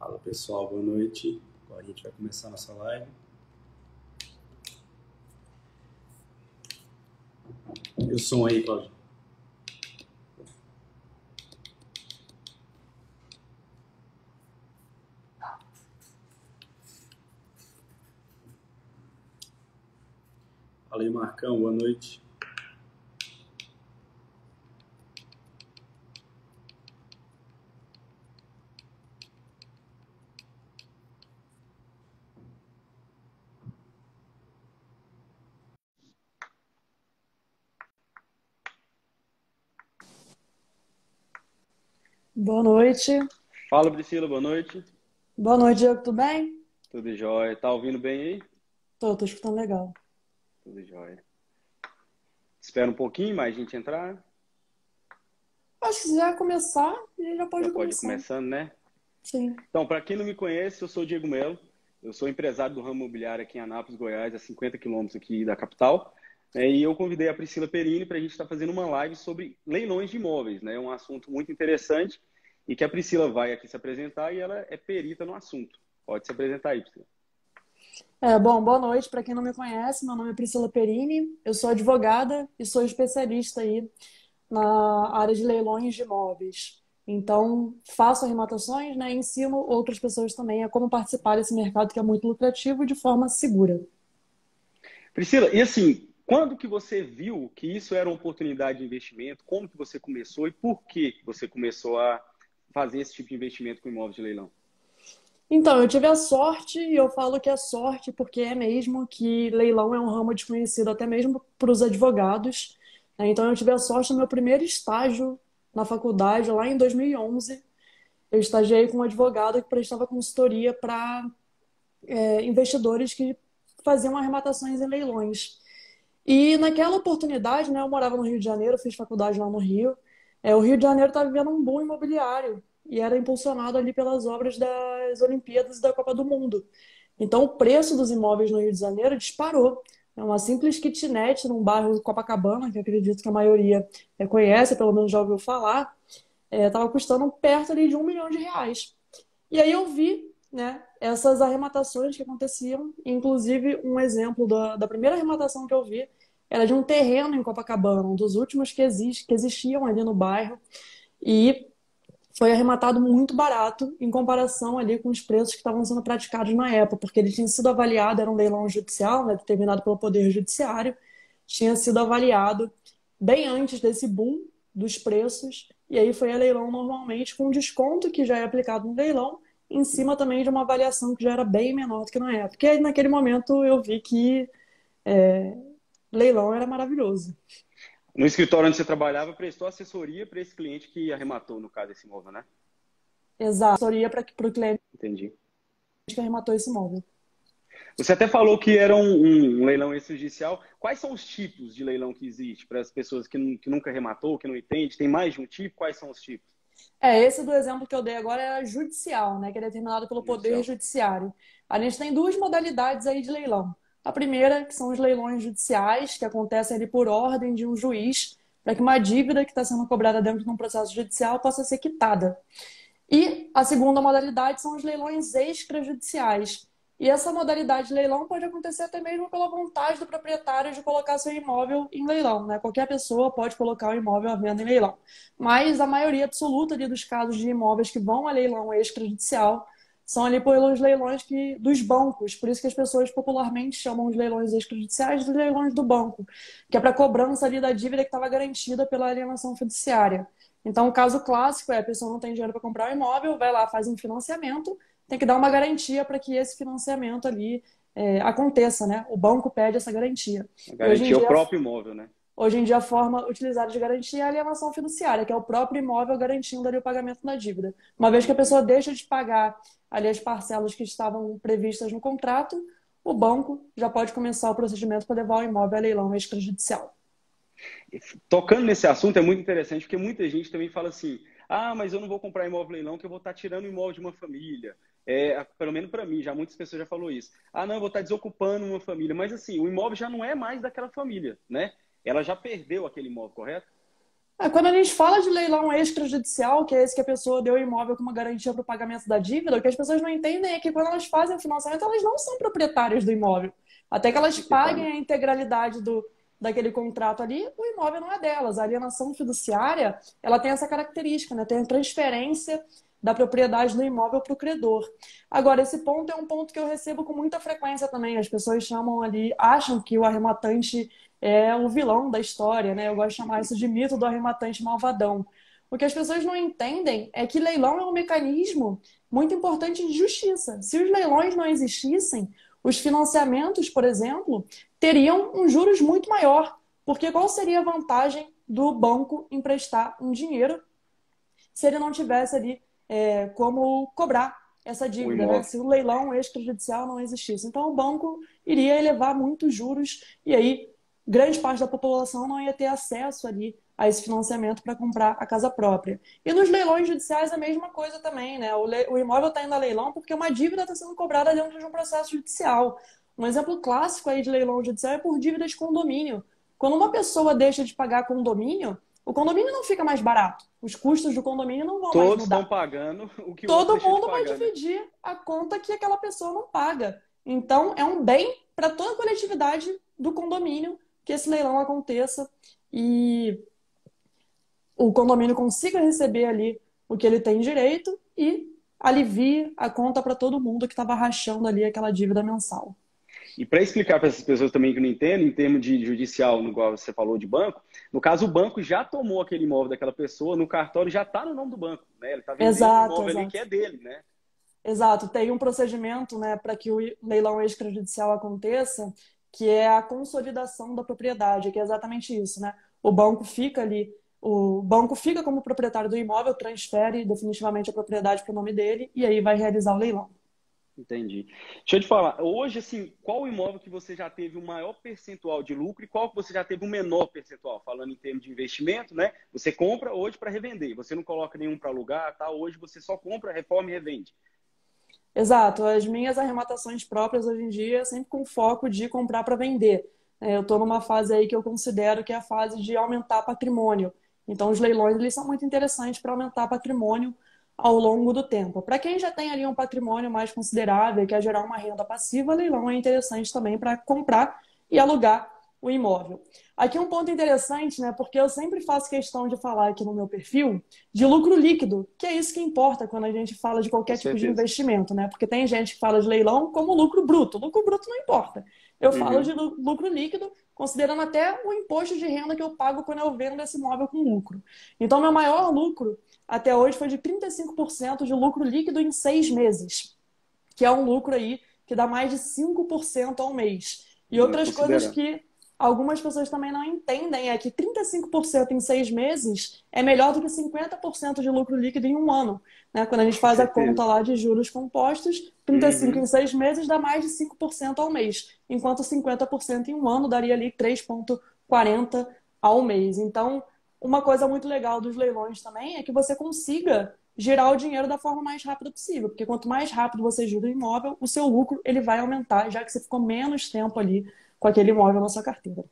Fala pessoal, boa noite. Agora a gente vai começar a nossa live. E o som aí, Cláudio? Fala aí, Marcão, boa noite. Boa noite. Fala, Priscila, boa noite. Boa noite, Diego, tudo bem? Tudo jóia. Tá ouvindo bem aí? Tô escutando legal. Tudo jóia. Espera um pouquinho mais a gente entrar. Acho que se já começar, a gente já Já pode pode ir começar. começando, né? Sim. Então, para quem não me conhece, eu sou o Diego Melo. Eu sou empresário do ramo imobiliário aqui em Anápolis, Goiás, a 50 quilômetros aqui da capital. E eu convidei a Priscila Perini para a gente estar fazendo uma live sobre leilões de imóveis, né? É um assunto muito interessante e que a Priscila vai aqui se apresentar e ela é perita no assunto. Pode se apresentar aí, Priscila. Bom, boa noite. Para quem não me conhece, meu nome é Priscila Perini, eu sou advogada e sou especialista aí na área de leilões de imóveis. Então, faço arrematações, né? E ensino outras pessoas também a como participar desse mercado que é muito lucrativo de forma segura. Priscila, e assim, quando que você viu que isso era uma oportunidade de investimento? Como que você começou e por que você começou a fazer esse tipo de investimento com imóveis de leilão? Então, eu tive a sorte, e eu falo que é sorte porque é mesmo que leilão é um ramo desconhecido até mesmo para os advogados, né? Então, eu tive a sorte no meu primeiro estágio na faculdade, lá em 2011. Eu estagiei com um advogado que prestava consultoria para investidores que faziam arrematações em leilões. E naquela oportunidade, né, eu morava no Rio de Janeiro, fiz faculdade lá no Rio. O Rio de Janeiro estava vivendo um boom imobiliário e era impulsionado ali pelas obras das Olimpíadas e da Copa do Mundo. Então, o preço dos imóveis no Rio de Janeiro disparou. É uma simples kitnet num bairro de Copacabana, que eu acredito que a maioria conhece, pelo menos já ouviu falar, estava custando perto ali de R$ 1 milhão. E aí eu vi, né, essas arrematações que aconteciam, inclusive um exemplo da primeira arrematação que eu vi era de um terreno em Copacabana, um dos últimos que existiam ali no bairro, e foi arrematado muito barato em comparação ali com os preços que estavam sendo praticados na época, porque ele tinha sido avaliado, era um leilão judicial, né, determinado pelo Poder Judiciário, tinha sido avaliado bem antes desse boom dos preços, e aí foi a leilão normalmente com desconto que já é aplicado no leilão, em cima também de uma avaliação que já era bem menor do que na época. E aí, naquele momento eu vi que leilão era maravilhoso. No escritório onde você trabalhava, prestou assessoria para esse cliente que arrematou, no caso, esse imóvel, né? Exato. Assessoria para o cliente Entendi. que arrematou esse imóvel. Você até falou que era um leilão extrajudicial. Quais são os tipos de leilão que existe para as pessoas que nunca arrematou, que não entende? Tem mais de um tipo? Quais são os tipos? Esse do exemplo que eu dei agora é judicial, né, que é determinado pelo Poder Judicial. Judiciário. A gente tem duas modalidades aí de leilão. A primeira, que são os leilões judiciais, que acontecem ali por ordem de um juiz, para que uma dívida que está sendo cobrada dentro de um processo judicial possa ser quitada. E a segunda modalidade são os leilões extrajudiciais. E essa modalidade de leilão pode acontecer até mesmo pela vontade do proprietário de colocar seu imóvel em leilão, né? Qualquer pessoa pode colocar o imóvel à venda em leilão. Mas a maioria absoluta ali dos casos de imóveis que vão a leilão extrajudicial são ali pelos leilões dos bancos. Por isso que as pessoas popularmente chamam os leilões extrajudiciais de leilões do banco, que é para cobrança ali da dívida que estava garantida pela alienação fiduciária. Então, o caso clássico é a pessoa não tem dinheiro para comprar um imóvel, vai lá, faz um financiamento, tem que dar uma garantia para que esse financiamento ali aconteça, né? O banco pede essa garantia. A E hoje em garantia é o dia, próprio imóvel, né? a forma utilizada de garantia é a alienação fiduciária, que é o próprio imóvel garantindo ali o pagamento da dívida. Uma vez que a pessoa deixa de pagar ali as parcelas que estavam previstas no contrato, o banco já pode começar o procedimento para levar o imóvel a leilão extrajudicial. Tocando nesse assunto é muito interessante, porque muita gente também fala assim: ah, mas eu não vou comprar imóvel leilão, que eu vou estar tirando o imóvel de uma família. Pelo menos para mim, já muitas pessoas já falou isso. Ah, não, eu vou estar desocupando uma família. Mas assim, o imóvel já não é mais daquela família, né? Ela já perdeu aquele imóvel, correto? Quando a gente fala de leilão extrajudicial, que é esse que a pessoa deu o imóvel como garantia para o pagamento da dívida, o que as pessoas não entendem é que quando elas fazem o financiamento, elas não são proprietárias do imóvel. Até que elas paguem a integralidade daquele contrato ali, o imóvel não é delas. A alienação fiduciária, ela tem essa característica, né? Tem a transferência da propriedade do imóvel para o credor. Agora, esse ponto é um ponto que eu recebo com muita frequência também. As pessoas chamam ali, acham que o arrematante é o vilão da história, né? Eu gosto de chamar isso de mito do arrematante malvadão. O que as pessoas não entendem é que leilão é um mecanismo muito importante de justiça. Se os leilões não existissem, os financiamentos, por exemplo, teriam um juros muito maior. Porque qual seria a vantagem do banco emprestar um dinheiro se ele não tivesse ali como cobrar essa dívida, né? Se o leilão extrajudicial não existisse? Então o banco iria elevar muitos juros e aí grande parte da população não ia ter acesso ali a esse financiamento para comprar a casa própria. E nos leilões judiciais a mesma coisa também, né? O imóvel está indo a leilão porque uma dívida está sendo cobrada dentro de um processo judicial. Um exemplo clássico aí de leilão judicial é por dívida de condomínio. Quando uma pessoa deixa de pagar condomínio, o condomínio não fica mais barato. Os custos do condomínio não vão mais mudar. Todos estão pagando o que o Todo outro deixou mundo de vai pagar, né? dividir a conta que aquela pessoa não paga. Então, é um bem para toda a coletividade do condomínio que esse leilão aconteça e o condomínio consiga receber ali o que ele tem direito e alivie a conta para todo mundo que estava rachando ali aquela dívida mensal. E para explicar para essas pessoas também que não entendem, em termos de judicial, no qual você falou de banco, no caso o banco já tomou aquele imóvel daquela pessoa, no cartório já está no nome do banco, né? Ele está vendendo o imóvel ali que é dele, né? Exato, tem um procedimento, né, para que o leilão extrajudicial aconteça, que é a consolidação da propriedade, que é exatamente isso, né? O banco fica como proprietário do imóvel, transfere definitivamente a propriedade para o nome dele e aí vai realizar o leilão. Entendi. Deixa eu te falar, hoje, assim, qual imóvel que você já teve o maior percentual de lucro e qual que você já teve o menor percentual? Falando em termos de investimento, né? Você compra hoje para revender, você não coloca nenhum para alugar, tá? Hoje você só compra, reforma e revende. Exato, as minhas arrematações próprias hoje em dia é sempre com foco de comprar para vender. Eu estou numa fase aí que eu considero que é a fase de aumentar patrimônio. Então, os leilões eles são muito interessantes para aumentar patrimônio ao longo do tempo. Para quem já tem ali um patrimônio mais considerável e quer gerar uma renda passiva, leilão é interessante também para comprar e alugar o imóvel. Aqui um ponto interessante, né? Porque eu sempre faço questão de falar aqui no meu perfil de lucro líquido, que é isso que importa quando a gente fala de qualquer tipo de investimento, né? Porque tem gente que fala de leilão como lucro bruto. Lucro bruto não importa. Eu falo de lucro líquido, considerando até o imposto de renda que eu pago quando eu vendo esse imóvel com lucro. Então, meu maior lucro até hoje foi de 35% de lucro líquido em 6 meses, que é um lucro aí que dá mais de 5% ao mês. E outras coisas que algumas pessoas também não entendem é que 35% em 6 meses é melhor do que 50% de lucro líquido em um ano. Né? Quando a gente faz a conta lá de juros compostos, 35% em 6 meses dá mais de 5% ao mês, enquanto 50% em um ano daria ali 3,40% ao mês. Então, uma coisa muito legal dos leilões também é que você consiga girar o dinheiro da forma mais rápida possível, porque quanto mais rápido você gira o imóvel, o seu lucro ele vai aumentar, já que você ficou menos tempo ali com aquele imóvel na sua carteira.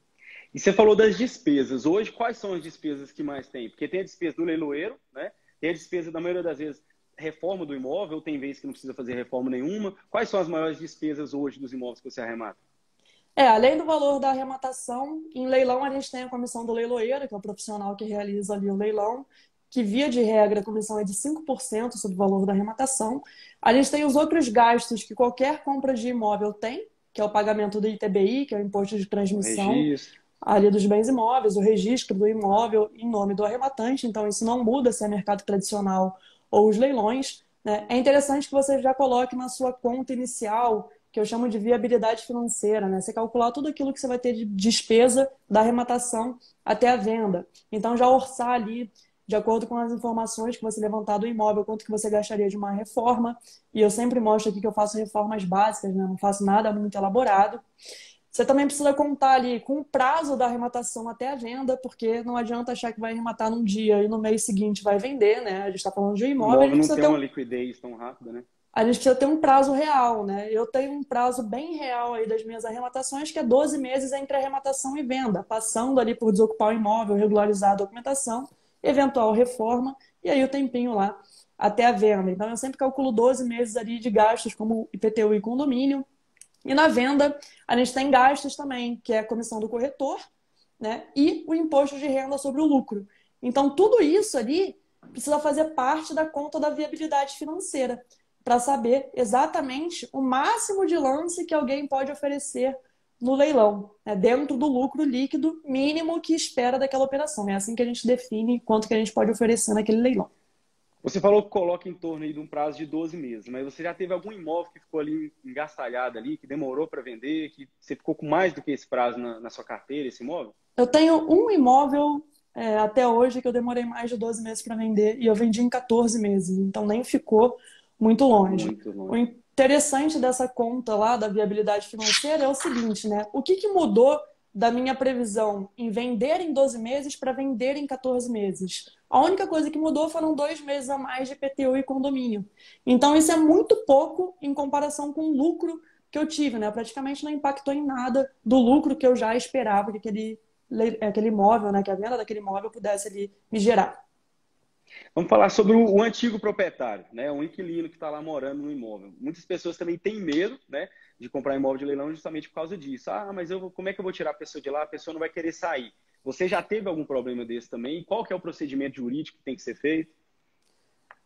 E você falou das despesas. Hoje, quais são as despesas que mais tem? Porque tem a despesa do leiloeiro, né? Tem a despesa, da maioria das vezes, reforma do imóvel, tem vezes que não precisa fazer reforma nenhuma. Quais são as maiores despesas hoje dos imóveis que você arremata? Além do valor da arrematação, em leilão a gente tem a comissão do leiloeiro, que é o profissional que realiza ali o leilão, que via de regra a comissão é de 5% sobre o valor da arrematação. A gente tem os outros gastos que qualquer compra de imóvel tem, que é o pagamento do ITBI, que é o imposto de transmissão ali dos bens imóveis, o registro do imóvel em nome do arrematante, então isso não muda se é mercado tradicional ou os leilões. Né? É interessante que você já coloque na sua conta inicial, que eu chamo de viabilidade financeira, né? Você calcular tudo aquilo que você vai ter de despesa da arrematação até a venda. Então já orçar ali de acordo com as informações que você levantar do imóvel, quanto que você gastaria de uma reforma. E eu sempre mostro aqui que eu faço reformas básicas, né? Não faço nada muito elaborado. Você também precisa contar ali com o prazo da arrematação até a venda, porque não adianta achar que vai arrematar num dia e no mês seguinte vai vender, né? A gente está falando de um imóvel. O imóvel não tem uma liquidez tão rápida, né? A gente precisa ter um prazo real, né? Eu tenho um prazo bem real aí das minhas arrematações, que é 12 meses entre arrematação e venda, passando ali por desocupar o imóvel, regularizar a documentação, eventual reforma, e aí o tempinho lá até a venda. Então eu sempre calculo 12 meses ali de gastos, como IPTU e condomínio. E na venda, a gente tem gastos também, que é a comissão do corretor, né? E o imposto de renda sobre o lucro. Então, tudo isso ali precisa fazer parte da conta da viabilidade financeira, para saber exatamente o máximo de lance que alguém pode oferecer no leilão, né? Dentro do lucro líquido mínimo que espera daquela operação. É assim que a gente define quanto que a gente pode oferecer naquele leilão. Você falou que coloca em torno aí de um prazo de 12 meses, mas você já teve algum imóvel que ficou ali engastalhado ali, que demorou para vender, que você ficou com mais do que esse prazo na sua carteira, esse imóvel? Eu tenho um imóvel até hoje que eu demorei mais de 12 meses para vender e eu vendi em 14 meses, então nem ficou muito longe. Muito O longe. interessante dessa conta lá da viabilidade financeira é o seguinte, né? O que mudou da minha previsão em vender em 12 meses para vender em 14 meses? A única coisa que mudou foram 2 meses a mais de IPTU e condomínio. Então isso é muito pouco em comparação com o lucro que eu tive, né? Praticamente não impactou em nada do lucro que eu já esperava que aquele imóvel, né? Que a venda daquele imóvel pudesse ali me gerar. Vamos falar sobre o antigo proprietário, né? O inquilino que está lá morando no imóvel. Muitas pessoas também têm medo, né, de comprar imóvel de leilão justamente por causa disso. Ah, mas como é que eu vou tirar a pessoa de lá? A pessoa não vai querer sair. Você já teve algum problema desse também? Qual que é o procedimento jurídico que tem que ser feito?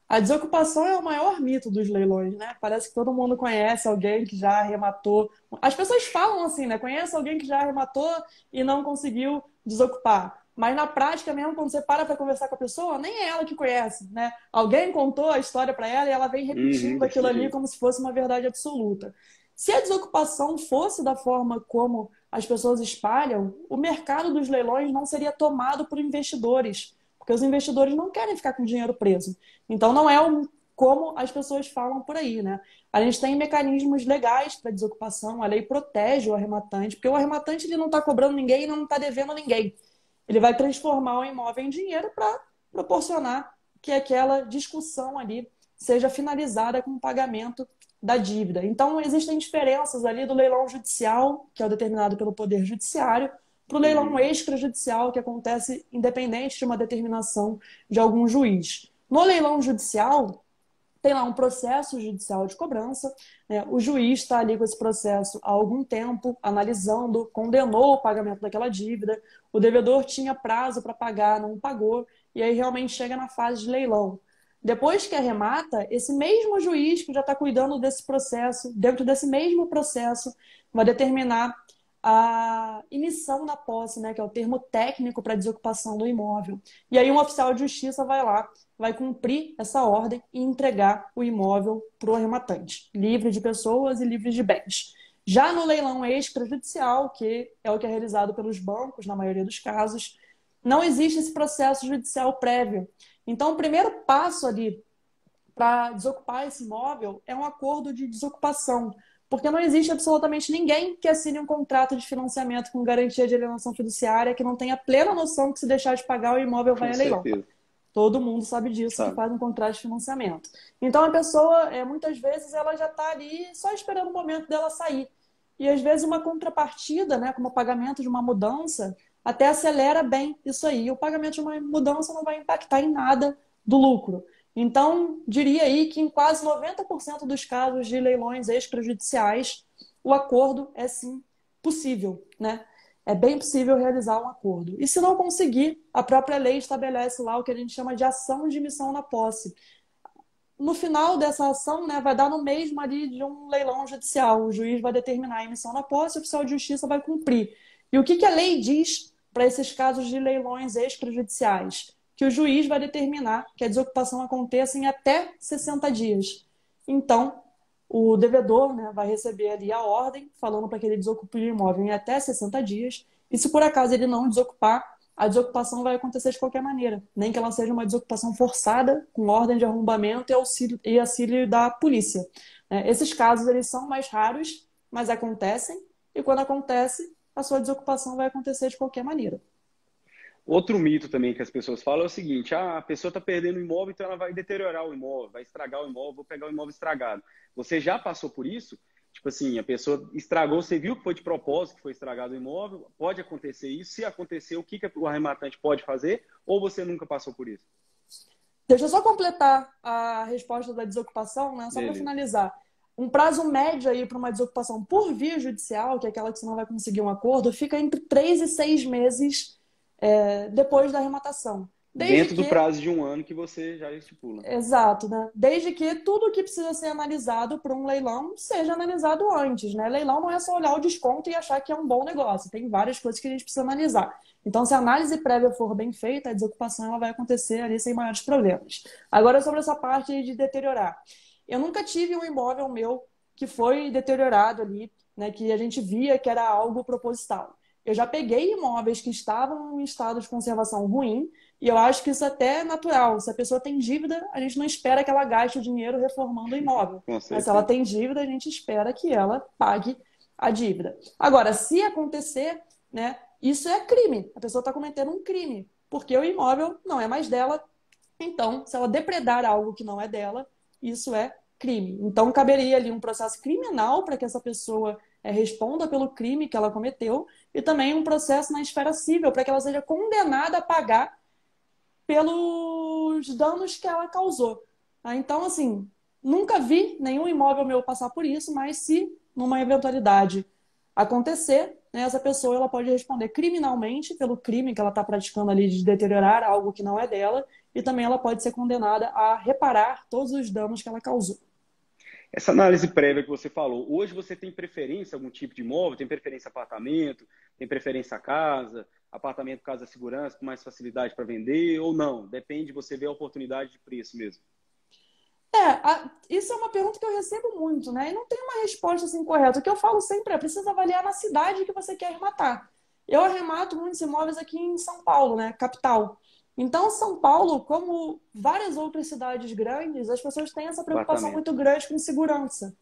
A desocupação é o maior mito dos leilões, né? Parece que todo mundo conhece alguém que já arrematou. As pessoas falam assim, né? Conhece alguém que já arrematou e não conseguiu desocupar. Mas na prática mesmo, quando você para conversar com a pessoa, nem é ela que conhece, né? Alguém contou a história para ela e ela vem repetindo aquilo Desse ali jeito. como se fosse uma verdade absoluta. Se a desocupação fosse da forma como as pessoas espalham, o mercado dos leilões não seria tomado por investidores, porque os investidores não querem ficar com dinheiro preso. Então não é como as pessoas falam por aí, né? A gente tem mecanismos legais para desocupação, a lei protege o arrematante, porque o arrematante ele não está cobrando ninguém e não está devendo ninguém. Ele vai transformar o imóvel em dinheiro para proporcionar que aquela discussão ali seja finalizada com o pagamento da dívida. Então, existem diferenças ali do leilão judicial, que é o determinado pelo Poder Judiciário, para o leilão Uhum. extrajudicial, que acontece independente de uma determinação de algum juiz. No leilão judicial, tem lá um processo judicial de cobrança, né? O juiz está ali com esse processo há algum tempo, analisando, condenou o pagamento daquela dívida, o devedor tinha prazo para pagar, não pagou, e aí realmente chega na fase de leilão. Depois que arremata, esse mesmo juiz que já está cuidando desse processo, dentro desse mesmo processo, vai determinar a emissão da posse, né, que é o termo técnico para desocupação do imóvel. E aí um oficial de justiça vai lá, vai cumprir essa ordem e entregar o imóvel para o arrematante, livre de pessoas e livre de bens. Já no leilão extrajudicial, que é o que é realizado pelos bancos, na maioria dos casos, não existe esse processo judicial prévio. Então, o primeiro passo ali para desocupar esse imóvel é um acordo de desocupação, porque não existe absolutamente ninguém que assine um contrato de financiamento com garantia de alienação fiduciária que não tenha plena noção que se deixar de pagar o imóvel vai Com a leilão. certeza. Todo mundo sabe disso que Sabe? faz um contrato de financiamento. Então a pessoa, muitas vezes, ela já está ali só esperando o momento dela sair. E às vezes uma contrapartida, né, como o pagamento de uma mudança, até acelera bem isso aí. O pagamento de uma mudança não vai impactar em nada do lucro. Então, diria aí que em quase 90% dos casos de leilões extrajudiciais, o acordo é sim possível, né? É bem possível realizar um acordo. E se não conseguir, a própria lei estabelece lá o que a gente chama de ação de missão na posse. No final dessa ação, né, vai dar no mesmo ali de um leilão judicial. O juiz vai determinar a emissão na posse, o oficial de justiça vai cumprir. E o que a lei diz para esses casos de leilões extrajudiciais? Que o juiz vai determinar que a desocupação aconteça em até 60 dias. Então, o devedor, né, vai receber ali a ordem falando para que ele desocupe o imóvel em até 60 dias. E se por acaso ele não desocupar, a desocupação vai acontecer de qualquer maneira, nem que ela seja uma desocupação forçada, com ordem de arrombamento e auxílio da polícia. Esses casos eles são mais raros, mas acontecem, e quando acontece, a sua desocupação vai acontecer de qualquer maneira. Outro mito também que as pessoas falam é o seguinte: a pessoa está perdendo o imóvel, então ela vai deteriorar o imóvel, vai estragar o imóvel, vou pegar o imóvel estragado. Você já passou por isso? Tipo assim, a pessoa estragou, você viu que foi de propósito que foi estragado o imóvel, pode acontecer isso? Se acontecer, o que o arrematante pode fazer? Ou você nunca passou por isso? Deixa eu só completar a resposta da desocupação, né? Só para Beleza. finalizar. Um prazo médio aí para uma desocupação por via judicial, que é aquela que você não vai conseguir um acordo, fica entre 3 e 6 meses depois da arrematação. Desde Dentro do que prazo de um ano que você já estipula. Exato, né? Desde que tudo que precisa ser analisado para um leilão seja analisado antes, né? Leilão não é só olhar o desconto e achar que é um bom negócio. Tem várias coisas que a gente precisa analisar. Então, se a análise prévia for bem feita, a desocupação ela vai acontecer ali sem maiores problemas. Agora, sobre essa parte de deteriorar. Eu nunca tive um imóvel meu que foi deteriorado ali, né? Que a gente via que era algo proposital. Eu já peguei imóveis que estavam em estado de conservação ruim, e eu acho que isso até é natural. Se a pessoa tem dívida, a gente não espera que ela gaste o dinheiro reformando o imóvel. Com Mas se ela certeza. tem dívida, a gente espera que ela pague a dívida. Agora, se acontecer, né, isso é crime. A pessoa está cometendo um crime, porque o imóvel não é mais dela. Então, se ela depredar algo que não é dela, isso é crime. Então, caberia ali um processo criminal para que essa pessoa responda pelo crime que ela cometeu e também um processo na esfera civil para que ela seja condenada a pagar pelos danos que ela causou. Então, assim, nunca vi nenhum imóvel meu passar por isso, mas se numa eventualidade acontecer, né, essa pessoa ela pode responder criminalmente pelo crime que ela está praticando ali de deteriorar algo que não é dela, e também ela pode ser condenada a reparar todos os danos que ela causou. Essa análise prévia que você falou, hoje você tem preferência a algum tipo de imóvel? Tem preferência a apartamento? Tem preferência a casa? Apartamento, casa, segurança, com mais facilidade para vender? Ou não? Depende, você vê a oportunidade de preço mesmo. Isso é uma pergunta que eu recebo muito, né? E não tem uma resposta assim correta. O que eu falo sempre é, precisa avaliar na cidade que você quer arrematar. Eu arremato muitos imóveis aqui em São Paulo, né? Capital. Então, São Paulo, como várias outras cidades grandes, as pessoas têm essa preocupação Apartamento. muito grande com segurança.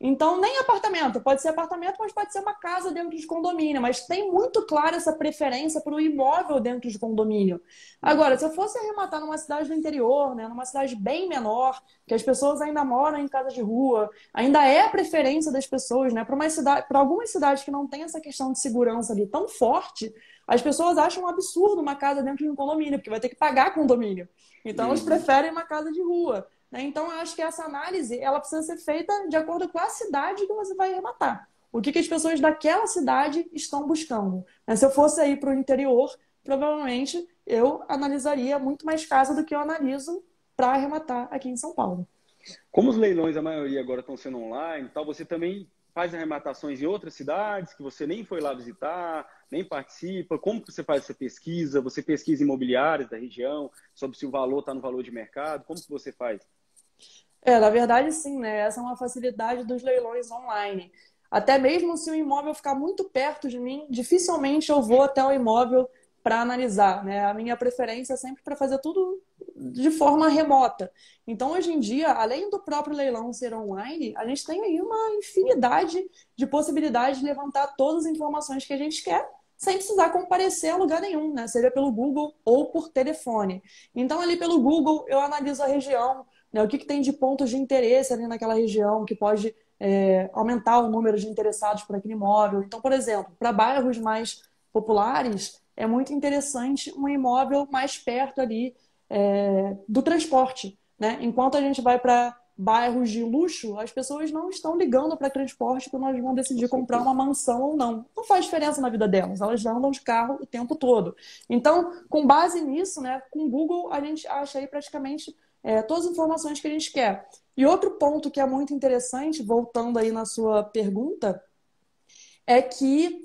Então, nem apartamento. Pode ser apartamento, mas pode ser uma casa dentro de condomínio. Mas tem muito clara essa preferência para o imóvel dentro de condomínio. Agora, se eu fosse arrematar numa cidade do interior, né, numa cidade bem menor, que as pessoas ainda moram em casa de rua, ainda é a preferência das pessoas, né? Para algumas cidades que não tem essa questão de segurança ali tão forte, as pessoas acham um absurdo uma casa dentro de um condomínio, porque vai ter que pagar condomínio. Então, elas Uhum. preferem uma casa de rua. Né? Então, eu acho que essa análise ela precisa ser feita de acordo com a cidade que você vai arrematar. O que as pessoas daquela cidade estão buscando. Né? Se eu fosse aí para o interior, provavelmente eu analisaria muito mais casa do que eu analiso para arrematar aqui em São Paulo. Como os leilões, a maioria agora estão sendo online, tal, você também faz arrematações em outras cidades que você nem foi lá visitar, nem participa? Como que você faz essa pesquisa? Você pesquisa imobiliárias da região, sobre se o valor está no valor de mercado? Como que você faz? Na verdade, sim, né? Essa é uma facilidade dos leilões online. Até mesmo se o imóvel ficar muito perto de mim, dificilmente eu vou até o imóvel para analisar, né? A minha preferência é sempre para fazer tudo de forma remota. Então, hoje em dia, além do próprio leilão ser online, a gente tem aí uma infinidade de possibilidades de levantar todas as informações que a gente quer, sem precisar comparecer a lugar nenhum, né? Seja pelo Google ou por telefone. Então, ali pelo Google, eu analiso a região, né? O que tem de pontos de interesse ali naquela região que pode aumentar o número de interessados por aquele imóvel. Então, por exemplo, para bairros mais populares, é muito interessante um imóvel mais perto ali do transporte, né? Enquanto a gente vai para bairros de luxo, as pessoas não estão ligando para transporte quando elas vão Com decidir comprar certeza. uma mansão ou não. Não faz diferença na vida delas, elas andam de carro o tempo todo. Então, com base nisso, né, com o Google, a gente acha aí praticamente todas as informações que a gente quer. E outro ponto que é muito interessante, voltando aí na sua pergunta, é que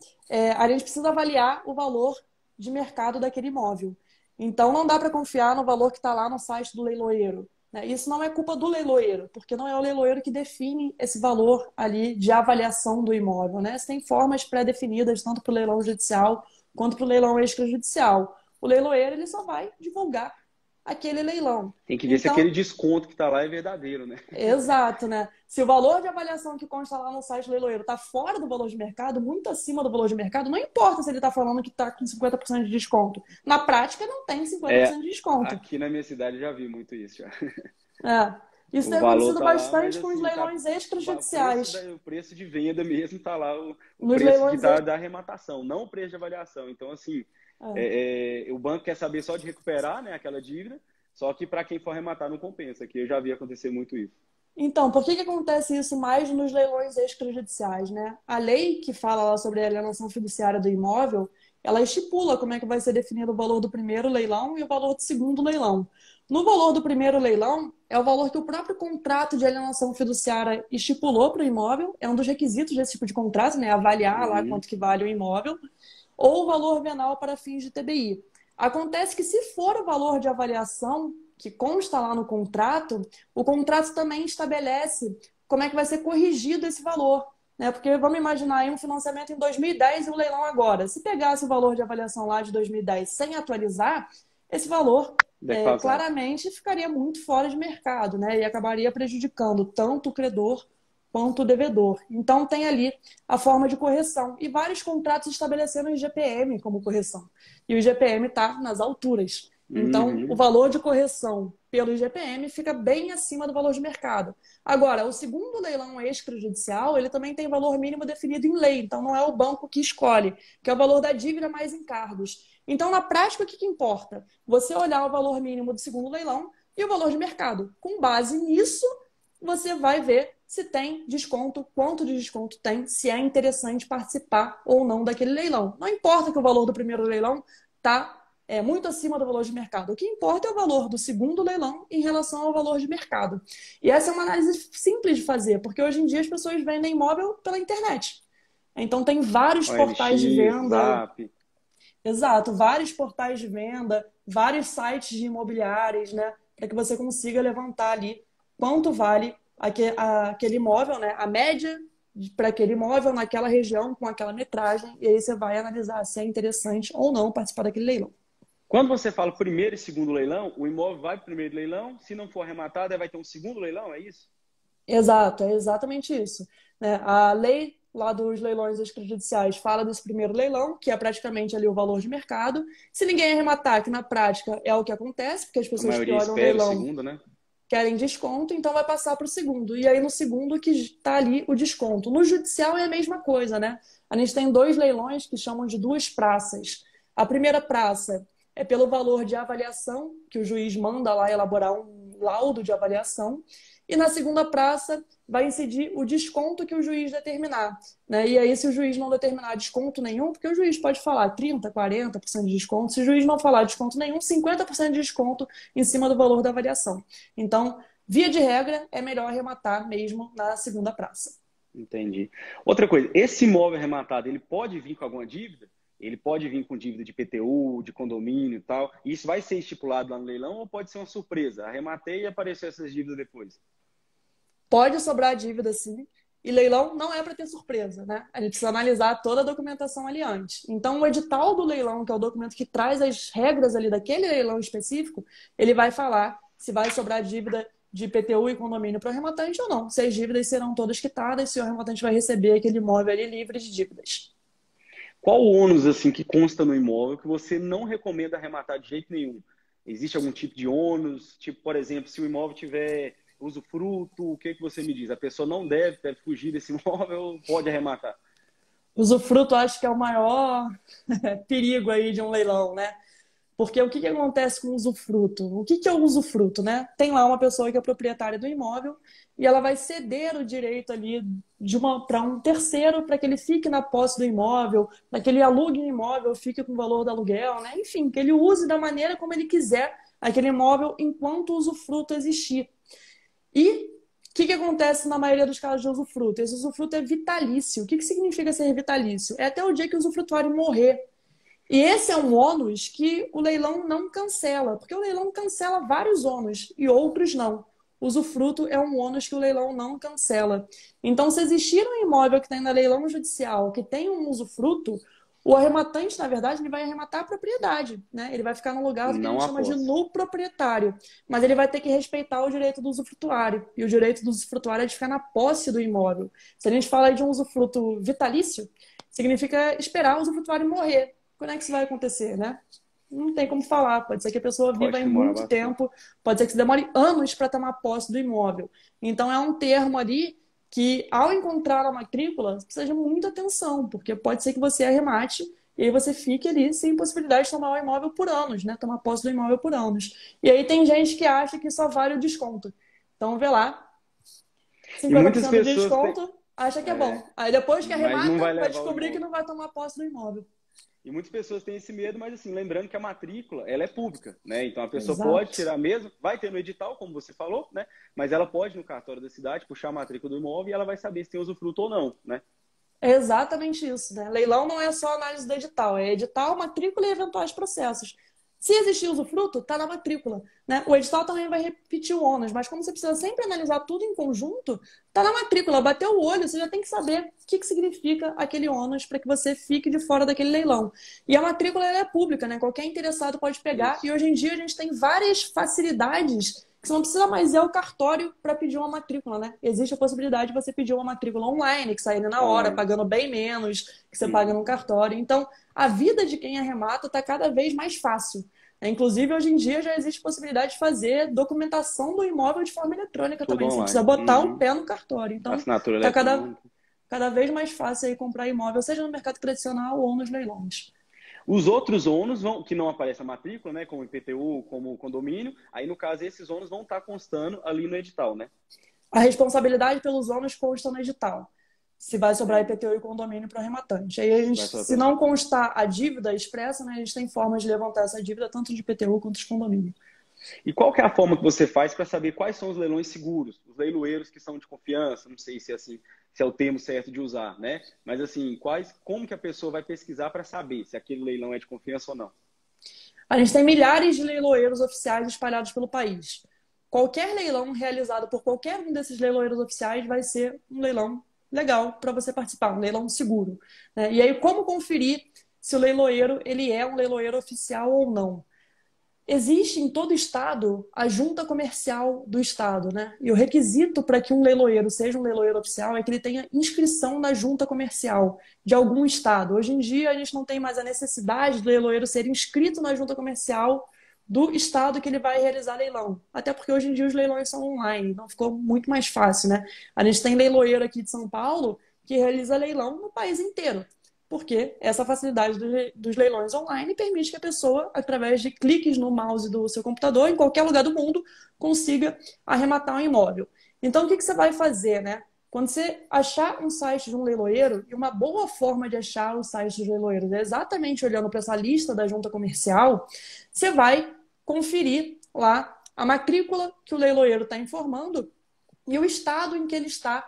a gente precisa avaliar o valor de mercado daquele imóvel. Então, não dá para confiar no valor que está lá no site do leiloeiro. Né? Isso não é culpa do leiloeiro, porque não é o leiloeiro que define esse valor ali de avaliação do imóvel. Né? Você tem formas pré-definidas, tanto para o leilão judicial quanto para o leilão extrajudicial. O leiloeiro ele só vai divulgar aquele leilão. Tem que ver se Então, aquele desconto que está lá é verdadeiro, né? exato, né? Se o valor de avaliação que consta lá no site do leiloeiro está fora do valor de mercado, muito acima do valor de mercado, não importa se ele está falando que está com 50% de desconto. Na prática, não tem 50% de desconto. Aqui na minha cidade já vi muito isso já. É. Isso O tem valor acontecido tá lá, mas bastante com os assim, leilões extrajudiciais. o preço de venda mesmo tá lá, o Nos preço leilões. da arrematação, não o preço de avaliação. Então, assim, É. o banco quer saber só de recuperar, né, aquela dívida, só que para quem for arrematar não compensa, que eu já vi acontecer muito isso. Então, por que acontece isso mais nos leilões extrajudiciais, né? A lei que fala lá sobre a alienação fiduciária do imóvel, ela estipula como é que vai ser definido o valor do primeiro leilão e o valor do segundo leilão. No valor do primeiro leilão, é o valor que o próprio contrato de alienação fiduciária estipulou para o imóvel, é um dos requisitos desse tipo de contrato, né? Avaliar lá quanto que vale o imóvel, ou o valor venal para fins de TBI. Acontece que se for o valor de avaliação que consta lá no contrato, o contrato também estabelece como é que vai ser corrigido esse valor, né? Porque vamos imaginar aí um financiamento em 2010 e um leilão agora. Se pegasse o valor de avaliação lá de 2010 sem atualizar, esse valor claramente ficaria muito fora de mercado, né? E acabaria prejudicando tanto o credor quanto o devedor. Então tem ali a forma de correção. E vários contratos estabeleceram o IGPM como correção. E o IGPM está nas alturas. Então, o valor de correção pelo IGPM fica bem acima do valor de mercado. Agora, o segundo leilão extrajudicial, ele também tem valor mínimo definido em lei. Então, não é o banco que escolhe, que é o valor da dívida mais encargos. Então, na prática, o que importa? Você olhar o valor mínimo do segundo leilão e o valor de mercado. Com base nisso, você vai ver se tem desconto, quanto de desconto tem, se é interessante participar ou não daquele leilão. Não importa que o valor do primeiro leilão está muito acima do valor de mercado. O que importa é o valor do segundo leilão em relação ao valor de mercado. E essa é uma análise simples de fazer, porque hoje em dia as pessoas vendem imóvel pela internet. Então tem vários portais de venda. Zap. Exato, vários portais de venda, vários sites de imobiliárias, né? Para que você consiga levantar ali quanto vale aquele imóvel, né? A média para aquele imóvel naquela região com aquela metragem, e aí você vai analisar se é interessante ou não participar daquele leilão. Quando você fala primeiro e segundo leilão, o imóvel vai para o primeiro leilão, se não for arrematado, aí vai ter um segundo leilão, é isso? Exato, é exatamente isso, né? A lei lá dos leilões extrajudiciais fala desse primeiro leilão, que é praticamente ali o valor de mercado. Se ninguém arrematar, que na prática é o que acontece, porque as pessoas que olham o leilão segundo, né? querem desconto, então vai passar para o segundo. E aí no segundo que está ali o desconto. No judicial é a mesma coisa, né? A gente tem dois leilões que chamam de duas praças. A primeira praça é pelo valor de avaliação, que o juiz manda lá elaborar um laudo de avaliação. E na segunda praça vai incidir o desconto que o juiz determinar, né? E aí, se o juiz não determinar desconto nenhum, porque o juiz pode falar 30%, 40% de desconto, se o juiz não falar desconto nenhum, 50% de desconto em cima do valor da avaliação. Então, via de regra, é melhor arrematar mesmo na segunda praça. Entendi. Outra coisa, esse imóvel arrematado, ele pode vir com alguma dívida? Ele pode vir com dívida de IPTU, de condomínio e tal? Isso vai ser estipulado lá no leilão ou pode ser uma surpresa? Arrematei e apareceu essas dívidas depois. Pode sobrar dívida, sim. E leilão não é para ter surpresa, né? A gente precisa analisar toda a documentação ali antes. Então, o edital do leilão, que é o documento que traz as regras ali daquele leilão específico, ele vai falar se vai sobrar dívida de IPTU e condomínio para o arrematante ou não. Se as dívidas serão todas quitadas, se o arrematante vai receber aquele imóvel ali livre de dívidas. Qual o ônus assim, que consta no imóvel que você não recomenda arrematar de jeito nenhum? Existe algum tipo de ônus? Tipo, por exemplo, se o imóvel tiver usufruto, o que você me diz? A pessoa não deve fugir desse imóvel ou pode arrematar? Usufruto acho que é o maior perigo aí de um leilão, né? Porque o que acontece com o usufruto? O que é o usufruto, né? Tem lá uma pessoa que é proprietária do imóvel e ela vai ceder o direito ali para um terceiro para que ele fique na posse do imóvel, para que ele alugue o imóvel, fique com o valor do aluguel, né? Enfim, que ele use da maneira como ele quiser aquele imóvel enquanto o usufruto existir. E o que acontece na maioria dos casos de usufruto? Esse usufruto é vitalício. O que significa ser vitalício? É até o dia que o usufrutuário morrer. E esse é um ônus que o leilão não cancela, porque o leilão cancela vários ônus e outros não. O usufruto é um ônus que o leilão não cancela. Então, se existir um imóvel que tem na leilão judicial que tem um usufruto, O arrematante, na verdade, ele vai arrematar a propriedade, né? Ele vai ficar no lugar do que a Não gente a chama de posse. nu proprietário. Mas ele vai ter que respeitar o direito do usufrutuário. E o direito do usufrutuário é de ficar na posse do imóvel. Se a gente fala de um usufruto vitalício, significa esperar o usufrutuário morrer. Quando é que isso vai acontecer, né? Não tem como falar. Pode ser que a pessoa viva Pode aí demorar muito bastante. tempo, pode ser que se demore anos para tomar posse do imóvel. Então é um termo ali que, ao encontrar a matrícula, precisa de muita atenção, porque pode ser que você arremate e aí você fique ali sem possibilidade de tomar o imóvel por anos, né? Tomar posse do imóvel por anos. E aí tem gente que acha que só vale o desconto. Então, vê lá, E muitas 50% de pessoas têm, desconto, acha que é é, bom. Aí depois que mas não arremata, vai vai levar o descobrir que imóvel. não vai tomar posse do imóvel. E muitas pessoas têm esse medo, mas assim, lembrando que a matrícula, ela é pública, né? Então a pessoa pode Exato. tirar mesmo, vai ter no edital, como você falou, né? Mas ela pode no cartório da cidade puxar a matrícula do imóvel e ela vai saber se tem usufruto ou não, né? É exatamente isso, né? Leilão não é só análise do edital, é edital, matrícula e eventuais processos. Se existir usufruto, está na matrícula, né? O edital também vai repetir o ônus, mas como você precisa sempre analisar tudo em conjunto, está na matrícula. Bateu o olho, você já tem que saber o que significa aquele ônus para que você fique de fora daquele leilão. E a matrícula ela é pública, né? Qualquer interessado pode pegar. E Isso. hoje em dia a gente tem várias facilidades que você não precisa mais ir ao cartório para pedir uma matrícula, né? Existe a possibilidade de você pedir uma matrícula online, que sai ali na hora, Online. pagando bem menos que você paga Uhum. no cartório. Então, a vida de quem arremata está cada vez mais fácil. Inclusive, hoje em dia já existe possibilidade de fazer documentação do imóvel de forma eletrônica Tudo também, sem precisar online. botar o Uhum. pé no cartório. Então, Assinatura está eletrônica. cada vez mais fácil aí comprar imóvel, seja no mercado tradicional ou nos leilões. Os outros ônus vão, que não aparece a matrícula, né? Como IPTU, como condomínio, aí no caso esses ônus vão estar constando ali no edital, né? A responsabilidade pelos ônus consta no edital. Se vai sobrar Entendi. IPTU e condomínio para o arrematante. Aí a gente, Vai só se para. não constar a dívida expressa, né, a gente tem formas de levantar essa dívida tanto de IPTU quanto de condomínio. E qual que é a forma que você faz para saber quais são os leilões seguros, os leiloeiros que são de confiança? Não sei se é assim, se é o termo certo de usar, né? Mas assim, como que a pessoa vai pesquisar para saber se aquele leilão é de confiança ou não? A gente tem milhares de leiloeiros oficiais espalhados pelo país. Qualquer leilão realizado por qualquer um desses leiloeiros oficiais vai ser um leilão legal para você participar, um leilão seguro, né? E aí, como conferir se o leiloeiro ele é um leiloeiro oficial ou não? Existe em todo estado a junta comercial do estado, né? E o requisito para que um leiloeiro seja um leiloeiro oficial é que ele tenha inscrição na junta comercial de algum estado. Hoje em dia a gente não tem mais a necessidade do leiloeiro ser inscrito na junta comercial do estado que ele vai realizar leilão. Até porque hoje em dia os leilões são online, então ficou muito mais fácil, né? A gente tem leiloeiro aqui de São Paulo que realiza leilão no país inteiro, porque essa facilidade dos leilões online permite que a pessoa, através de cliques no mouse do seu computador, em qualquer lugar do mundo, consiga arrematar um imóvel. Então, o que você vai fazer, né? Quando você achar um site de um leiloeiro, e uma boa forma de achar o site dos leiloeiros é exatamente olhando para essa lista da junta comercial, você vai conferir lá a matrícula que o leiloeiro está informando e o estado em que ele está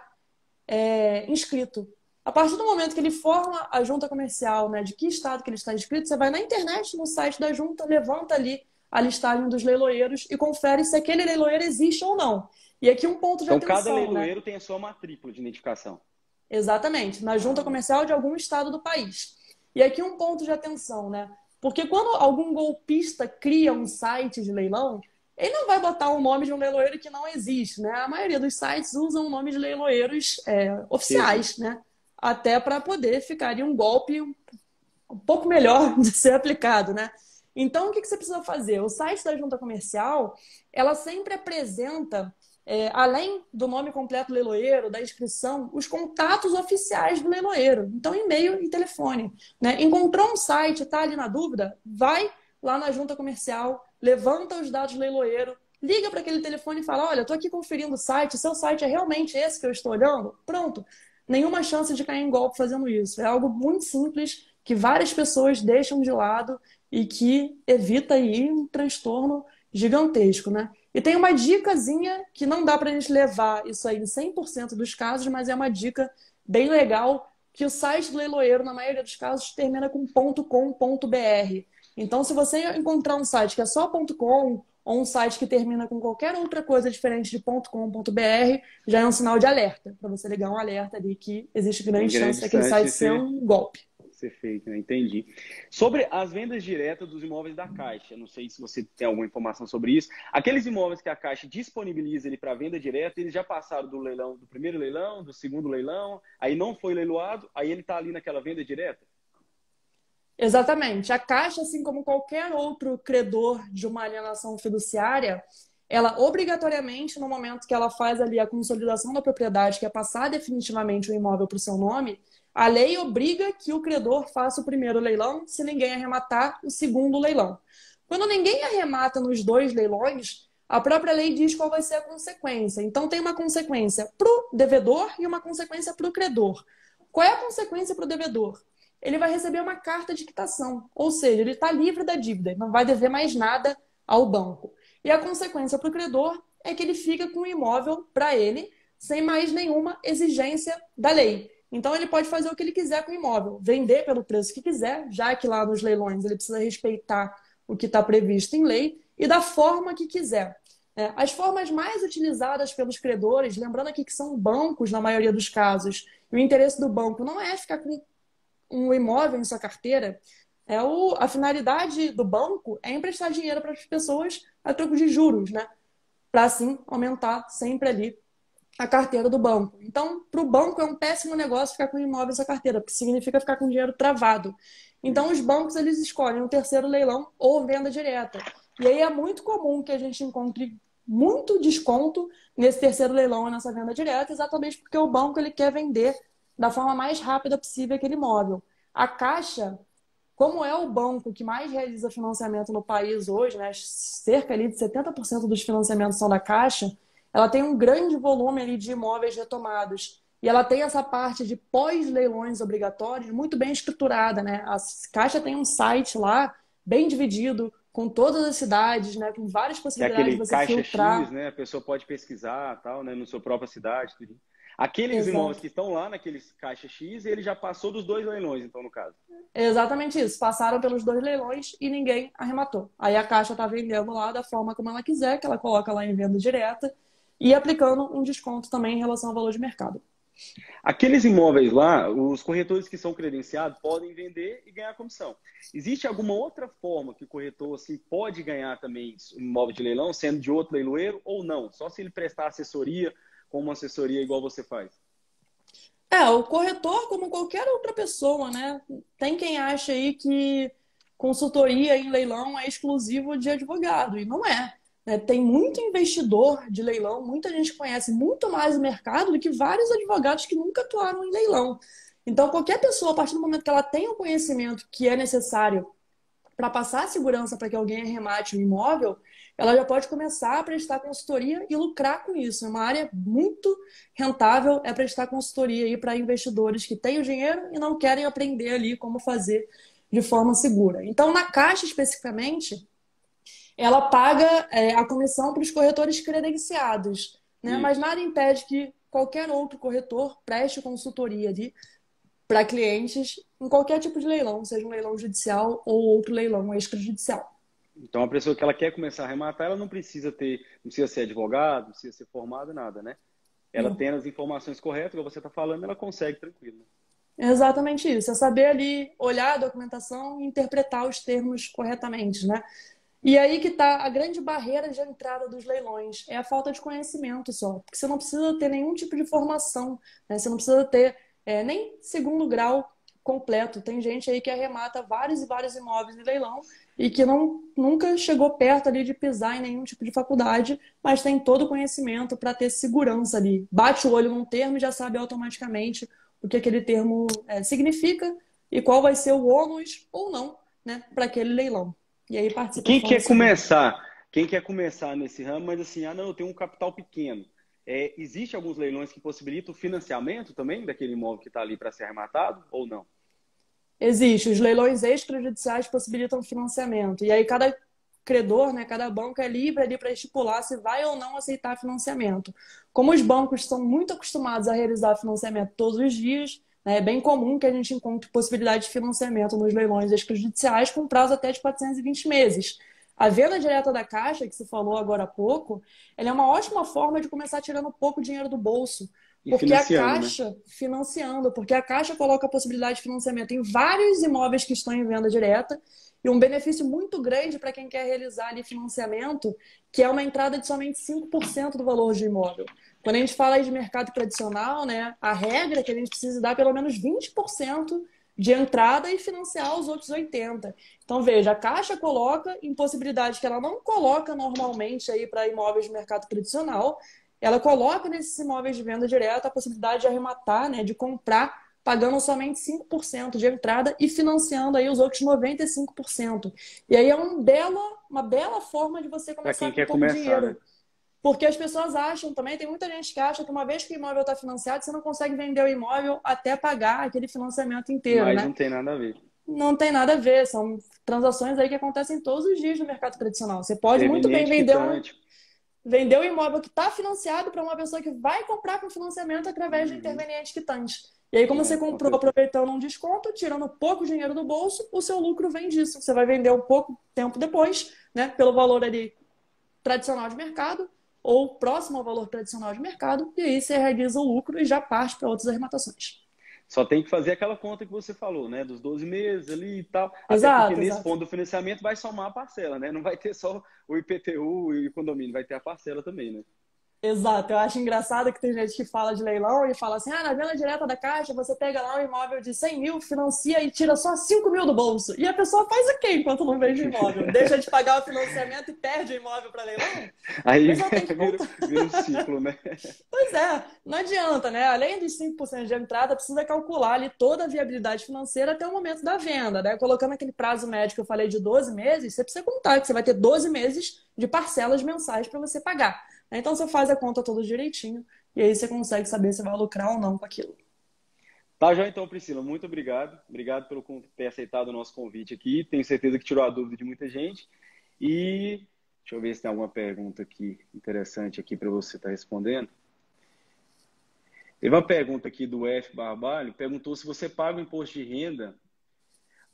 inscrito. A partir do momento que ele forma a junta comercial, né, de que estado que ele está inscrito, você vai na internet, no site da junta, levanta ali a listagem dos leiloeiros e confere se aquele leiloeiro existe ou não. E aqui um ponto de Então, cada atenção, né? leiloeiro tem a sua matrícula de identificação. Exatamente, na junta Ah, comercial de algum estado do país. E aqui um ponto de atenção, né? Porque quando algum golpista cria um site de leilão, ele não vai botar o nome de um leiloeiro que não existe, né? A maioria dos sites usam o nome de leiloeiros que oficiais, existe. né? Até para poder ficar ali um golpe um pouco melhor de ser aplicado, né? Então, o que você precisa fazer? O site da junta comercial, ela sempre apresenta, além do nome completo do leiloeiro, da inscrição, os contatos oficiais do leiloeiro. Então, e-mail e telefone, né? Encontrou um site, está ali na dúvida? Vai lá na junta comercial, levanta os dados do leiloeiro, liga para aquele telefone e fala, olha, estou aqui conferindo o site, seu site é realmente esse que eu estou olhando? Pronto. Nenhuma chance de cair em golpe fazendo isso. É algo muito simples que várias pessoas deixam de lado e que evita aí um transtorno gigantesco, né? E tem uma dicasinha que não dá para a gente levar isso aí em 100% dos casos, mas é uma dica bem legal que o site do leiloeiro, na maioria dos casos, termina com .com.br. Então, se você encontrar um site que é só .com ou um site que termina com qualquer outra coisa diferente de .com.br, já é um sinal de alerta, para você ligar um alerta ali que existe Tem grande chance grande daquele chance site de ser ser, um golpe. ser feito, né? Entendi. Sobre as vendas diretas dos imóveis da Caixa, não sei se você tem alguma informação sobre isso. Aqueles imóveis que a Caixa disponibiliza ele para venda direta, eles já passaram do leilão, do primeiro leilão, do segundo leilão, aí não foi leiloado, aí ele está ali naquela venda direta? Exatamente. A Caixa, assim como qualquer outro credor de uma alienação fiduciária, ela obrigatoriamente, no momento que ela faz ali a consolidação da propriedade, que é passar definitivamente o imóvel para o seu nome, a lei obriga que o credor faça o primeiro leilão, se ninguém arrematar, o segundo leilão. Quando ninguém arremata nos dois leilões, a própria lei diz qual vai ser a consequência. Então, tem uma consequência para o devedor e uma consequência para o credor. Qual é a consequência para o devedor? Ele vai receber uma carta de quitação, ou seja, ele está livre da dívida, não vai dever mais nada ao banco. E a consequência para o credor é que ele fica com o imóvel para ele, sem mais nenhuma exigência da lei. Então, ele pode fazer o que ele quiser com o imóvel, vender pelo preço que quiser, já que lá nos leilões ele precisa respeitar o que está previsto em lei, e da forma que quiser. As formas mais utilizadas pelos credores, lembrando aqui que são bancos na maioria dos casos, e o interesse do banco não é ficar com um imóvel em sua carteira, a finalidade do banco é emprestar dinheiro para as pessoas a troco de juros, né? Para assim aumentar sempre ali a carteira do banco. Então, para o banco é um péssimo negócio ficar com imóvel nessa carteira, porque significa ficar com dinheiro travado. Então, os bancos eles escolhem o terceiro leilão ou venda direta. E aí é muito comum que a gente encontre muito desconto nesse terceiro leilão e nessa venda direta, exatamente porque o banco ele quer vender da forma mais rápida possível aquele imóvel. A Caixa, como é o banco que mais realiza financiamento no país hoje, né, cerca ali de 70% dos financiamentos são da Caixa, ela tem um grande volume ali de imóveis retomados. E ela tem essa parte de pós-leilões obrigatórios muito bem estruturada, né? A Caixa tem um site lá, bem dividido, com todas as cidades, né? Com várias É possibilidades de aquele você caixa filtrar. X, né? A pessoa pode pesquisar, tal, né? Na sua própria cidade, tudo. Aqueles imóveis Exato. que estão lá naqueles caixa X, ele já passou dos dois leilões, então, no caso. É exatamente isso. Passaram pelos dois leilões e ninguém arrematou. Aí a Caixa está vendendo lá da forma como ela quiser, que ela coloca lá em venda direta e aplicando um desconto também em relação ao valor de mercado. Aqueles imóveis lá, os corretores que são credenciados podem vender e ganhar comissão. Existe alguma outra forma que o corretor assim, pode ganhar também um imóvel de leilão, sendo de outro leiloeiro ou não? Só se ele prestar assessoria, com uma assessoria igual você faz? O corretor, como qualquer outra pessoa, né? Tem quem acha aí que consultoria em leilão é exclusivo de advogado, e não é. Né? Tem muito investidor de leilão, muita gente conhece muito mais o mercado do que vários advogados que nunca atuaram em leilão. Então, qualquer pessoa, a partir do momento que ela tem o conhecimento que é necessário para passar a segurança para que alguém arremate o imóvel, ela já pode começar a prestar consultoria e lucrar com isso. É uma área muito rentável, é prestar consultoria aí para investidores que têm o dinheiro e não querem aprender ali como fazer de forma segura. Então, na Caixa especificamente, ela paga a comissão para os corretores credenciados, né? Mas Isso. nada impede que qualquer outro corretor preste consultoria ali para clientes em qualquer tipo de leilão, seja um leilão judicial ou outro leilão extrajudicial. Então, a pessoa que ela quer começar a arrematar, ela não precisa ser advogado, não precisa ser formado, nada, né? Ela Não. tendo as informações corretas, como você está falando, ela consegue tranquilo. É exatamente isso. É saber ali olhar a documentação e interpretar os termos corretamente, né? E aí que está a grande barreira de entrada dos leilões, é a falta de conhecimento só. Porque você não precisa ter nenhum tipo de formação, né? Você não precisa ter nem segundo grau completo. Tem gente aí que arremata vários e vários imóveis em leilão e que nunca chegou perto ali de pisar em nenhum tipo de faculdade, mas tem todo o conhecimento para ter segurança ali. Bate o olho num termo e já sabe automaticamente o que aquele termo significa e qual vai ser o ônus ou não, né, para aquele leilão. E aí E participa de quem forma quer segura. começar? Quem quer começar nesse ramo, mas assim, não, eu tenho um capital pequeno. Existe alguns leilões que possibilitam o financiamento também daquele imóvel que está ali para ser arrematado ou não? Existe. Os leilões extrajudiciais possibilitam financiamento. E aí cada credor, né, cada banco é livre ali para estipular se vai ou não aceitar financiamento. Como os bancos são muito acostumados a realizar financiamento todos os dias, né, é bem comum que a gente encontre possibilidade de financiamento nos leilões extrajudiciais com prazo até de 420 meses. A venda direta da Caixa, que você falou agora há pouco, ela é uma ótima forma de começar tirando pouco dinheiro do bolso. E Porque a financiando, né? Caixa, financiando, porque a Caixa coloca a possibilidade de financiamento em vários imóveis que estão em venda direta e um benefício muito grande para quem quer realizar ali financiamento, que é uma entrada de somente 5% do valor de imóvel. Quando a gente fala aí de mercado tradicional, né, a regra é que a gente precisa dar pelo menos 20% de entrada e financiar os outros 80%. Então, veja, a Caixa coloca em possibilidade que ela não coloca normalmente aí para imóveis de mercado tradicional, ela coloca nesses imóveis de venda direta a possibilidade de arrematar, né, de comprar, pagando somente 5% de entrada e financiando aí os outros 95%. E aí é uma bela forma de você Para começar quem com quer pouco começar, né? dinheiro. Porque as pessoas acham também, tem muita gente que acha que uma vez que o imóvel está financiado, você não consegue vender o imóvel até pagar aquele financiamento inteiro, Mas né? não tem nada a ver. Não tem nada a ver, são transações aí que acontecem todos os dias no mercado tradicional. Você pode muito bem Interveniente quitante. vender o imóvel que está financiado para uma pessoa que vai comprar com financiamento através de Uhum. interveniente quitante. E aí, como você Não, com comprou certeza. aproveitando um desconto, tirando pouco dinheiro do bolso, o seu lucro vem disso. Você vai vender um pouco tempo depois, né, pelo valor ali tradicional de mercado ou próximo ao valor tradicional de mercado, e aí você realiza o lucro e já parte para outras arrematações. Só tem que fazer aquela conta que você falou, né? Dos 12 meses ali e tal. Até porque Exato, nesse exato. ponto do financiamento vai somar a parcela, né? Não vai ter só o IPTU e o condomínio, vai ter a parcela também, né? Exato, eu acho engraçado que tem gente que fala de leilão e fala assim, na venda direta da Caixa, você pega lá um imóvel de 100 mil, financia e tira só 5 mil do bolso. E a pessoa faz o quê enquanto não vende o imóvel? Deixa de pagar o financiamento e perde o imóvel para leilão? A Aí pessoa tem que contar. vira um ciclo, né? Pois é, não adianta, né? Além dos 5% de entrada, precisa calcular ali toda a viabilidade financeira até o momento da venda, né? Colocando aquele prazo médio que eu falei de 12 meses, você precisa contar que você vai ter 12 meses de parcelas mensais para você pagar. Então você faz a conta toda direitinho e aí você consegue saber se vai lucrar ou não com aquilo. Tá, já então, Priscila, muito obrigado. Obrigado por ter aceitado o nosso convite aqui. Tenho certeza que tirou a dúvida de muita gente. E deixa eu ver se tem alguma pergunta aqui interessante aqui para você estar respondendo. Teve uma pergunta aqui do F. Barbalho, perguntou se você paga o imposto de renda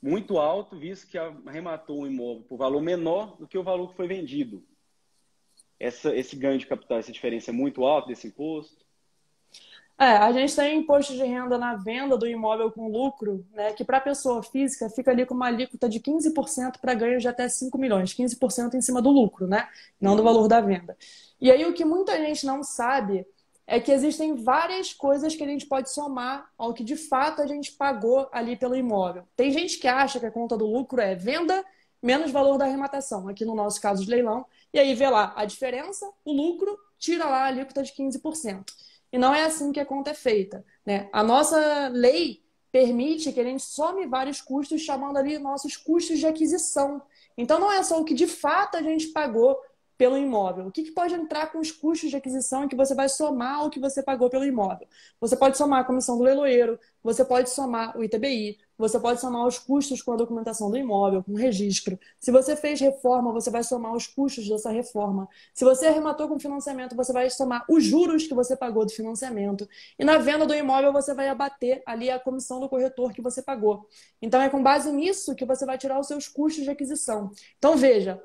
muito alto, visto que arrematou um imóvel por valor menor do que o valor que foi vendido. Esse ganho de capital, essa diferença é muito alta desse imposto? A gente tem imposto de renda na venda do imóvel com lucro, né, que para a pessoa física fica ali com uma alíquota de 15% para ganhos de até 5 milhões, 15% em cima do lucro, né, não do valor da venda. E aí o que muita gente não sabe é que existem várias coisas que a gente pode somar ao que de fato a gente pagou ali pelo imóvel. Tem gente que acha que a conta do lucro é venda menos valor da arrematação, aqui no nosso caso de leilão, e aí vê lá a diferença, o lucro, tira lá a alíquota de 15%. E não é assim que a conta é feita, né? A nossa lei permite que a gente some vários custos, chamando ali nossos custos de aquisição. Então não é só o que de fato a gente pagou pelo imóvel. O que pode entrar com os custos de aquisição que você vai somar ao que você pagou pelo imóvel? Você pode somar a comissão do leiloeiro, você pode somar o ITBI, você pode somar os custos com a documentação do imóvel, com o registro. Se você fez reforma, você vai somar os custos dessa reforma. Se você arrematou com financiamento, você vai somar os juros que você pagou do financiamento. E na venda do imóvel, você vai abater ali a comissão do corretor que você pagou. Então, é com base nisso que você vai tirar os seus custos de aquisição. Então, veja,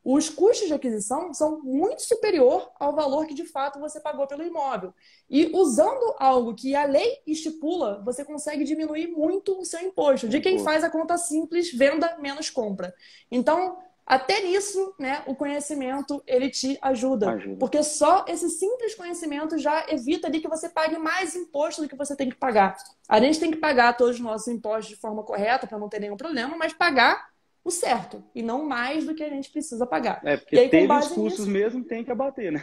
os custos de aquisição são muito superior ao valor que de fato você pagou pelo imóvel. E usando algo que a lei estipula, você consegue diminuir muito o seu imposto. De quem faz a conta simples, venda menos compra. Então, até nisso, né, o conhecimento ele te ajuda. Porque só esse simples conhecimento já evita ali que você pague mais imposto do que você tem que pagar. A gente tem que pagar todos os nossos impostos de forma correta para não ter nenhum problema, mas pagar o certo, e não mais do que a gente precisa pagar. Porque e aí, teve os custos mesmo, tem que abater, né?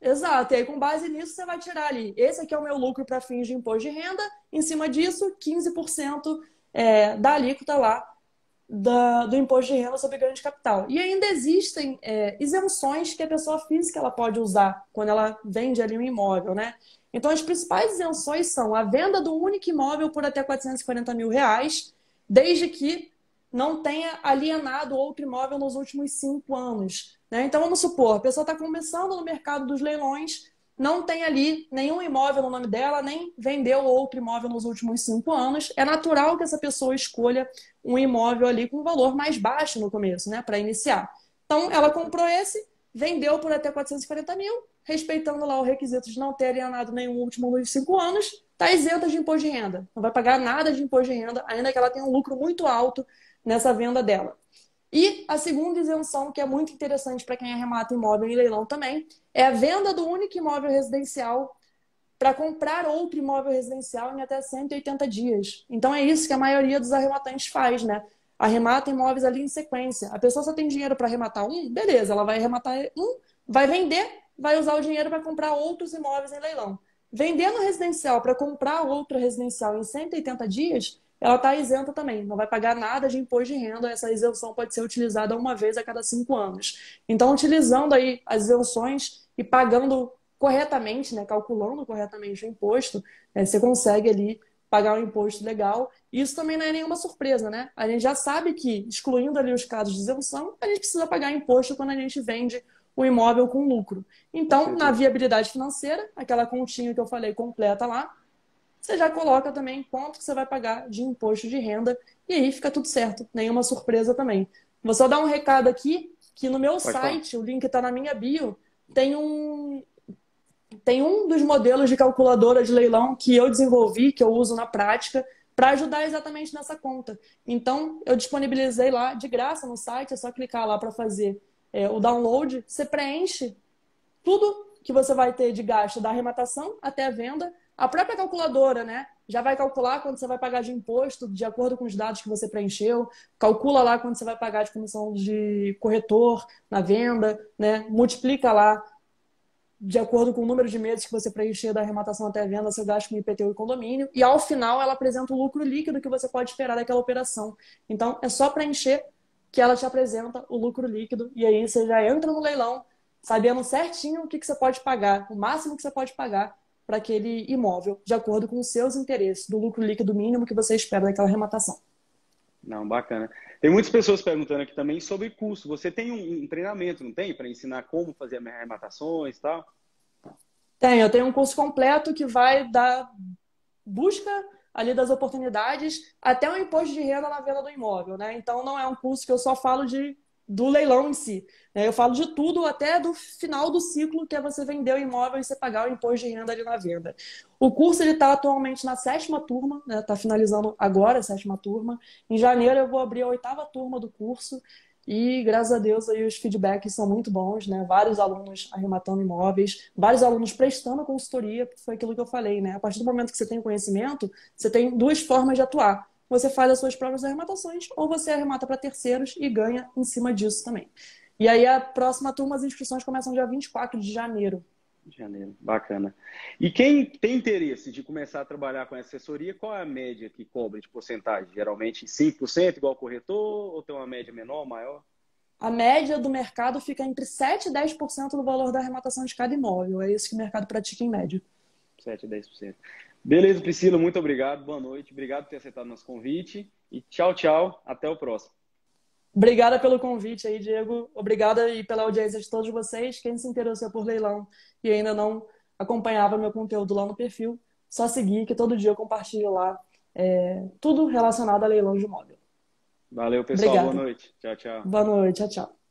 Exato, e aí com base nisso você vai tirar ali, esse aqui é o meu lucro para fins de imposto de renda, em cima disso, 15% da alíquota lá do imposto de renda sobre ganho de capital. E ainda existem isenções que a pessoa física ela pode usar quando ela vende ali um imóvel, né? Então as principais isenções são a venda do único imóvel por até R$440 mil, desde que não tenha alienado outro imóvel nos últimos 5 anos. Né? Então, vamos supor, a pessoa está começando no mercado dos leilões, não tem ali nenhum imóvel no nome dela, nem vendeu outro imóvel nos últimos 5 anos. É natural que essa pessoa escolha um imóvel ali com um valor mais baixo no começo, né, para iniciar. Então, ela comprou esse, vendeu por até 440 mil, respeitando lá o requisito de não ter alienado nenhum último nos 5 anos, está isenta de imposto de renda. Não vai pagar nada de imposto de renda, ainda que ela tenha um lucro muito alto nessa venda dela. E a segunda isenção, que é muito interessante para quem arremata imóvel em leilão também, é a venda do único imóvel residencial para comprar outro imóvel residencial em até 180 dias. Então é isso que a maioria dos arrematantes faz, né? Arremata imóveis ali em sequência. A pessoa só tem dinheiro para arrematar um, beleza, ela vai arrematar um, vai vender, vai usar o dinheiro para comprar outros imóveis em leilão. Vendendo residencial para comprar outro residencial em 180 dias, ela está isenta também, não vai pagar nada de imposto de renda. Essa isenção pode ser utilizada uma vez a cada 5 anos. Então, utilizando aí as isenções e pagando corretamente, né, calculando corretamente o imposto, você consegue ali pagar um imposto legal. Isso também não é nenhuma surpresa, né? A gente já sabe que, excluindo ali os casos de isenção, a gente precisa pagar imposto quando a gente vende o imóvel com lucro. Então, na viabilidade financeira, aquela continha que eu falei completa lá, você já coloca também quanto que você vai pagar de imposto de renda e aí fica tudo certo. Nenhuma surpresa também. Vou só dar um recado aqui, que no meu site, o link está na minha bio, tem um dos modelos de calculadora de leilão que eu desenvolvi, que eu uso na prática, para ajudar exatamente nessa conta. Então, eu disponibilizei lá de graça no site, é só clicar lá para fazer o download. Você preenche tudo que você vai ter de gasto da arrematação até a venda. A própria calculadora, né, já vai calcular quanto você vai pagar de imposto de acordo com os dados que você preencheu, calcula lá quanto você vai pagar de comissão de corretor na venda, né, multiplica lá de acordo com o número de meses que você preencher da arrematação até a venda, seu gasto com IPTU e condomínio. E ao final ela apresenta o lucro líquido que você pode esperar daquela operação. Então é só preencher que ela te apresenta o lucro líquido e aí você já entra no leilão sabendo certinho o que você pode pagar, o máximo que você pode pagar para aquele imóvel, de acordo com os seus interesses, do lucro líquido mínimo que você espera daquela arrematação. Não, bacana. Tem muitas pessoas perguntando aqui também sobre curso. Você tem um treinamento, não tem? Para ensinar como fazer arrematações e tal? Eu tenho um curso completo que vai dar busca ali das oportunidades até o imposto de renda na venda do imóvel, né? Então não é um curso que eu só falo do leilão em si, né? Eu falo de tudo até do final do ciclo, que é você vender o imóvel e você pagar o imposto de renda ali na venda. O curso está atualmente na 7ª turma, né? Está finalizando agora a 7ª turma. Em janeiro eu vou abrir a 8ª turma do curso e, graças a Deus, aí os feedbacks são muito bons, né? Vários alunos arrematando imóveis, vários alunos prestando consultoria, porque foi aquilo que eu falei, né? A partir do momento que você tem conhecimento, você tem 2 formas de atuar. Você faz as suas próprias arrematações ou você arremata para terceiros e ganha em cima disso também. E aí a próxima turma, as inscrições começam dia 24 de janeiro. Janeiro, bacana. E quem tem interesse de começar a trabalhar com assessoria, qual é a média que cobra de porcentagem? Geralmente 5% igual corretor ou tem uma média menor, maior? A média do mercado fica entre 7% e 10% do valor da arrematação de cada imóvel. É isso que o mercado pratica em média. 7% a 10%. Beleza, Priscila, muito obrigado. Boa noite. Obrigado por ter aceitado nosso convite. E tchau, tchau. Até o próximo. Obrigada pelo convite aí, Diego. Obrigada e pela audiência de todos vocês. Quem se interessou por leilão e ainda não acompanhava meu conteúdo lá no perfil, só seguir que todo dia eu compartilho lá tudo relacionado a leilão de imóvel. Valeu, pessoal. Obrigada. Boa noite. Tchau, tchau. Boa noite. Tchau, tchau.